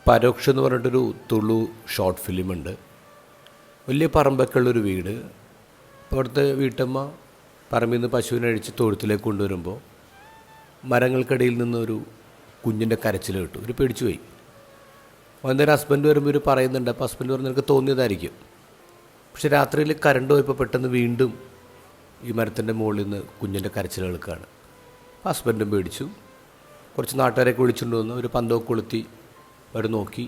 പരോക്ഷ് എന്ന് പറഞ്ഞിട്ടൊരു തുളു ഷോർട്ട് ഫിലിമുണ്ട്. വലിയ പറമ്പൊക്കെ ഉള്ളൊരു വീട്. അപ്പോൾ അവിടുത്തെ വീട്ടമ്മ പറമ്പിൽ നിന്ന് പശുവിനെ അഴിച്ച് തൊഴുത്തിലേക്ക് കൊണ്ടുവരുമ്പോൾ മരങ്ങൾക്കിടയിൽ നിന്നൊരു കുഞ്ഞിൻ്റെ കരച്ചിൽ കേട്ടു. ഒരു പേടിച്ചു പോയി. അന്നേരം ഹസ്ബൻഡ് വരുമ്പോൾ ഒരു പറയുന്നുണ്ട്. അപ്പോൾ ഹസ്ബൻഡ് പറഞ്ഞ് നിനക്ക് തോന്നിയതായിരിക്കും. പക്ഷെ രാത്രിയിൽ കറണ്ട് പോയപ്പോൾ പെട്ടെന്ന് വീണ്ടും ഈ മരത്തിൻ്റെ മുകളിൽ നിന്ന് കുഞ്ഞിൻ്റെ കരച്ചിൽ കേൾക്കുകയാണ്. അപ്പോൾ ഹസ്ബൻഡും പേടിച്ചു. കുറച്ച് നാട്ടുകാരെയൊക്കെ വിളിച്ചുകൊണ്ട് വന്നു. ഒരു പന്തമൊക്കെ കൊളുത്തി അവർ നോക്കി.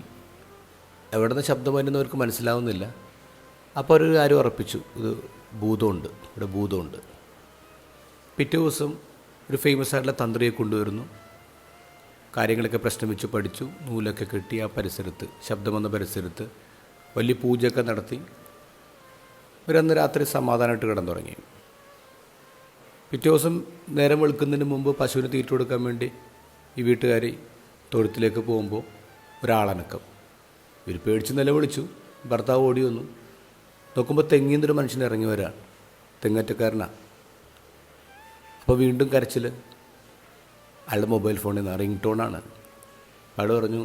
എവിടെ നിന്ന് ശബ്ദം വരുന്നവർക്ക് മനസ്സിലാവുന്നില്ല. അപ്പോൾ ഒരു കാര്യം ഉറപ്പിച്ചു, ഇത് ഭൂതമുണ്ട്, ഇവിടെ ഭൂതമുണ്ട്. പിറ്റേ ദിവസം ഒരു ഫേമസ് ആയിട്ടുള്ള തന്ത്രിയെ കൊണ്ടുവരുന്നു. കാര്യങ്ങളൊക്കെ പ്രശ്നം വെച്ച് പഠിച്ചു. നൂലൊക്കെ കെട്ടി ആ പരിസരത്ത്, ശബ്ദം വന്ന പരിസരത്ത് വലിയ പൂജയൊക്കെ നടത്തി. ഇവരന്ന് രാത്രി സമാധാനമായിട്ട് കിടന്നുറങ്ങി. പിറ്റേ ദിവസം നേരം വെളുക്കുന്നതിന് മുമ്പ് പശുവിന് തീറ്റ കൊടുക്കാൻ വേണ്ടി ഈ വീട്ടുകാർ തൊഴുത്തിലേക്ക് പോകുമ്പോൾ ഒരാളനക്കം. ഇവർ പേടിച്ച് നിലവിളിച്ചു. ഭർത്താവ് ഓടി വന്നു. നോക്കുമ്പോൾ തെങ്ങിൽ നിന്നൊരു മനുഷ്യൻ ഇറങ്ങി വരാൻ, തെങ്ങറ്റക്കാരനാണ്. അപ്പോൾ വീണ്ടും കരച്ചിൽ. അയാളുടെ മൊബൈൽ ഫോണിൽ നിന്ന് റിംഗ് ടോണാണ്. അയാൾ പറഞ്ഞു,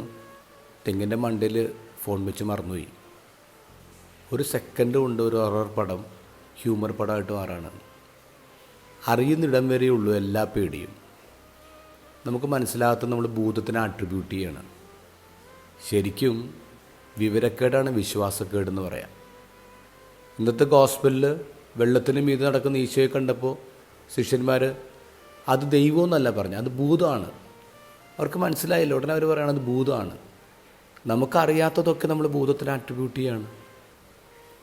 തെങ്ങിൻ്റെ മണ്ടയിൽ ഫോൺ വെച്ച് മറന്നുപോയി. ഒരു സെക്കൻഡ് കൊണ്ട് ഒരു ഹൊറർ പടം ഹ്യൂമർ പടമായിട്ട് മാറാണ്. അറിയുന്നിടം വരെയുള്ളൂ എല്ലാ പേടിയും. നമുക്ക് മനസ്സിലാകാത്ത നമ്മൾ ഭൂതത്തിനെ ആട്രിബ്യൂട്ട് ചെയ്യണം. ശരിക്കും വിവരക്കേടാണ് വിശ്വാസക്കേടെന്ന് പറയാം. ഇന്നത്തെ ഗോസ്പലിൽ വെള്ളത്തിന് മീതെ നടക്കുന്ന ഈശോയെ കണ്ടപ്പോൾ ശിഷ്യന്മാർ അത് ദൈവമെന്നല്ല പറഞ്ഞു, അത് ഭൂതമാണ്. അവർക്ക് മനസ്സിലായില്ല. ഉടനെ അവർ പറയണത് ഭൂതമാണ്. നമുക്കറിയാത്തതൊക്കെ നമ്മൾ ഭൂതത്തിന് ആട്രിബ്യൂട്ട് ചെയ്യാണ്.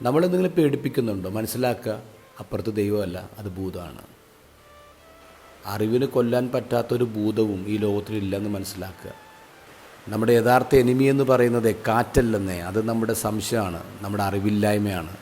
നമ്മളെന്തെങ്കിലും പേടിപ്പിക്കുന്നുണ്ടോ? മനസ്സിലാക്കുക, അപ്പുറത്ത് ദൈവമല്ല, അത് ഭൂതമാണ്. അറിവിന് കൊല്ലാൻ പറ്റാത്തൊരു ഭൂതവും ഈ ലോകത്തിലില്ലെന്ന് മനസ്സിലാക്കുക. നമ്മുടെ യഥാർത്ഥ എനിമി എന്ന് പറയുന്നത് കാറ്റല്ലെന്നേ, അത് നമ്മുടെ സംശയമാണ്, നമ്മുടെ അറിവില്ലായ്മയാണ്.